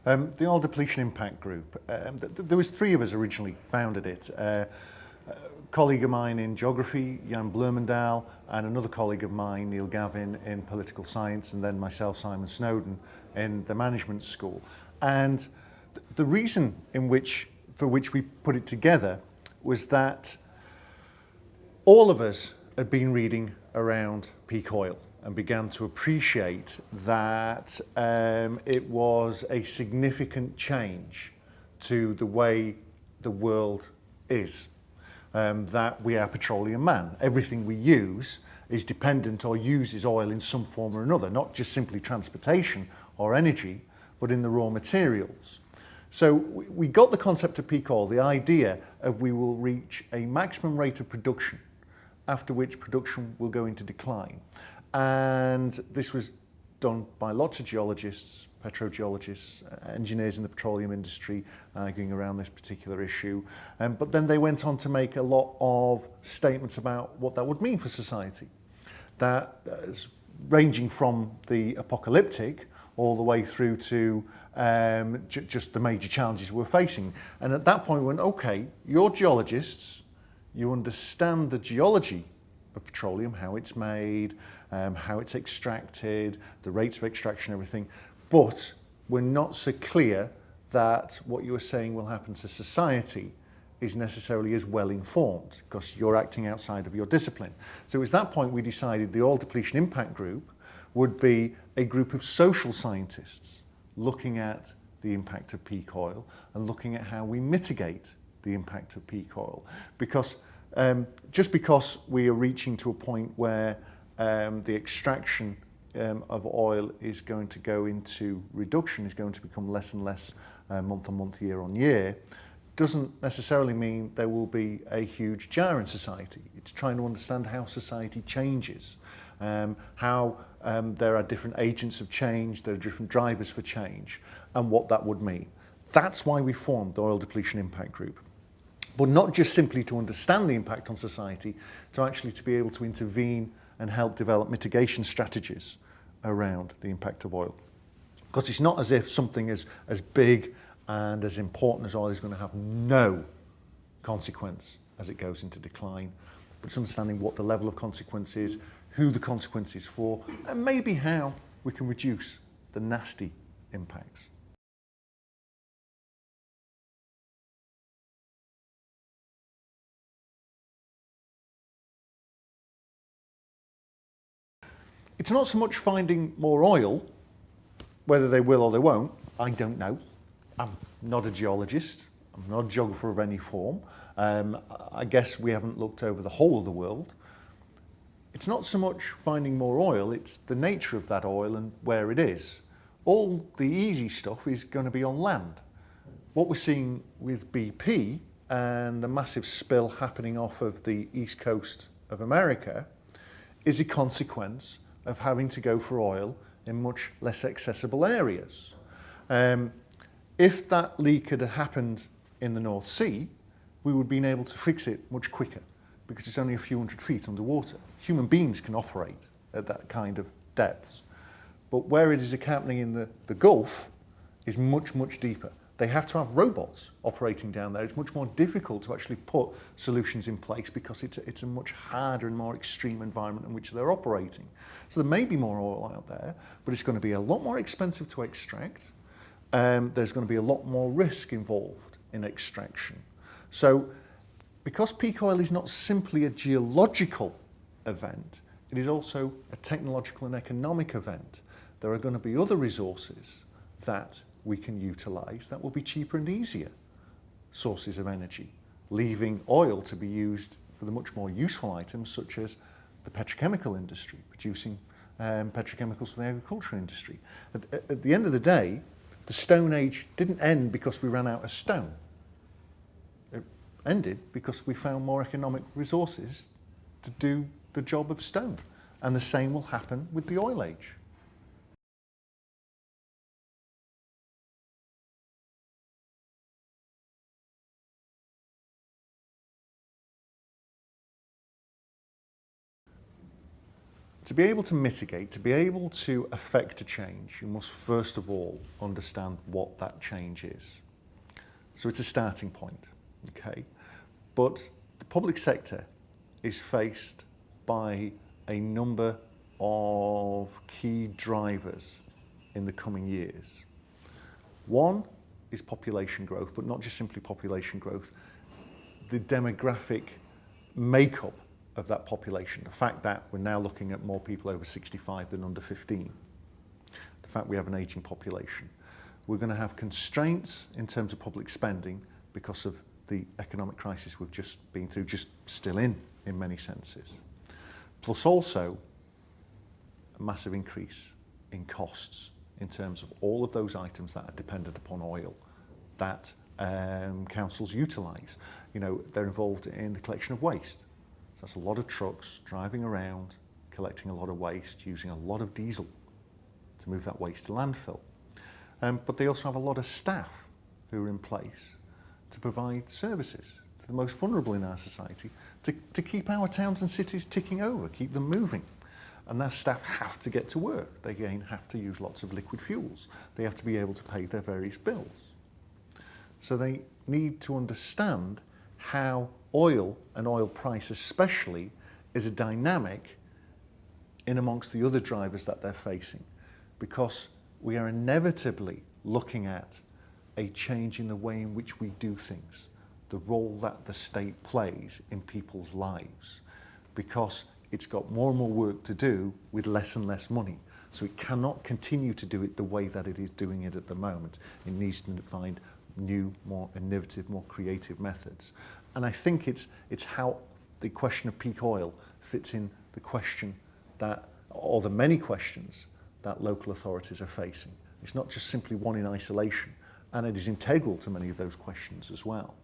The Oil Depletion Impact Group, there was three of us originally founded it. A colleague of mine in geography, Jan Blumendahl, and another colleague of mine, Neil Gavin, in political science, and then myself, Simon Snowden, in the management school. And the reason for which we put it together was that all of us had been reading around peak oil and began to appreciate that it was a significant change to the way the world is. That we are petroleum man. Everything we use is dependent or uses oil in some form or another, not just simply transportation or energy, but in the raw materials. So we got the concept of peak oil, the idea of we will reach a maximum rate of production, after which production will go into decline. And this was done by lots of geologists, petrogeologists, engineers in the petroleum industry arguing around this particular issue. But then they went on to make a lot of statements about what that would mean for society. That ranging from the apocalyptic all the way through to just the major challenges we're facing. And at that point we went, okay, you're geologists, you understand the geology of petroleum, how it's made, how it's extracted, the rates of extraction, everything. But we're not so clear that what you were saying will happen to society is necessarily as well informed, because you're acting outside of your discipline. So it was that point we decided the Oil Depletion Impact Group would be a group of social scientists looking at the impact of peak oil and looking at how we mitigate the impact of peak oil. Because just because we are reaching to a point where the extraction of oil is going to go into reduction, is going to become less and less month on month, year on year, doesn't necessarily mean there will be a huge jar in society. It's trying to understand how society changes, how there are different agents of change, there are different drivers for change, and what that would mean. That's why we formed the Oil Depletion Impact Group. But not just simply to understand the impact on society, to actually to be able to intervene and help develop mitigation strategies around the impact of oil. Because it's not as if something as big and as important as oil is going to have no consequence as it goes into decline, but it's understanding what the level of consequence is, who the consequence is for, and maybe how we can reduce the nasty impacts. It's not so much finding more oil, whether they will or they won't, I don't know. I'm not a geologist, I'm not a geographer of any form. I guess we haven't looked over the whole of the world. It's not so much finding more oil, it's the nature of that oil and where it is. All the easy stuff is going to be on land. What we're seeing with BP and the massive spill happening off of the east coast of America is a consequence of having to go for oil in much less accessible areas. If that leak had happened in the North Sea, we would have been able to fix it much quicker because it's only a few hundred feet underwater. Human beings can operate at that kind of depths. But where it is happening in the Gulf is much, much deeper. They have to have robots operating down there. It's much more difficult to actually put solutions in place because it's a much harder and more extreme environment in which they're operating. So there may be more oil out there, but it's going to be a lot more expensive to extract. There's going to be a lot more risk involved in extraction. So because peak oil is not simply a geological event, it is also a technological and economic event. There are going to be other resources that we can utilise that will be cheaper and easier sources of energy, leaving oil to be used for the much more useful items such as the petrochemical industry, producing petrochemicals for the agricultural industry. At the end of the day, the Stone Age didn't end because we ran out of stone. It ended because we found more economic resources to do the job of stone. And the same will happen with the oil age. To be able to mitigate, to be able to affect a change, you must first of all understand what that change is. So it's a starting point, okay? But the public sector is faced by a number of key drivers in the coming years. One is population growth, but not just simply population growth. The demographic makeup of that population, the fact that we're now looking at more people over 65 than under 15, the fact we have an ageing population. We're going to have constraints in terms of public spending because of the economic crisis we've just been through, just still in many senses. Plus also a massive increase in costs in terms of all of those items that are dependent upon oil that councils utilise. You know, they're involved in the collection of waste. So that's a lot of trucks driving around, collecting a lot of waste, using a lot of diesel to move that waste to landfill. But they also have a lot of staff who are in place to provide services to the most vulnerable in our society, to keep our towns and cities ticking over, keep them moving. And their staff have to get to work. They again have to use lots of liquid fuels. They have to be able to pay their various bills. So they need to understand how oil and oil price especially is a dynamic in amongst the other drivers that they're facing, because we are inevitably looking at a change in the way in which we do things, the role that the state plays in people's lives, because it's got more and more work to do with less and less money. So it cannot continue to do it the way that it is doing it at the moment. It needs to find new, more innovative, more creative methods. And I think it's how the question of peak oil fits in the question that, or the many questions that local authorities are facing. It's not just simply one in isolation, and it is integral to many of those questions as well.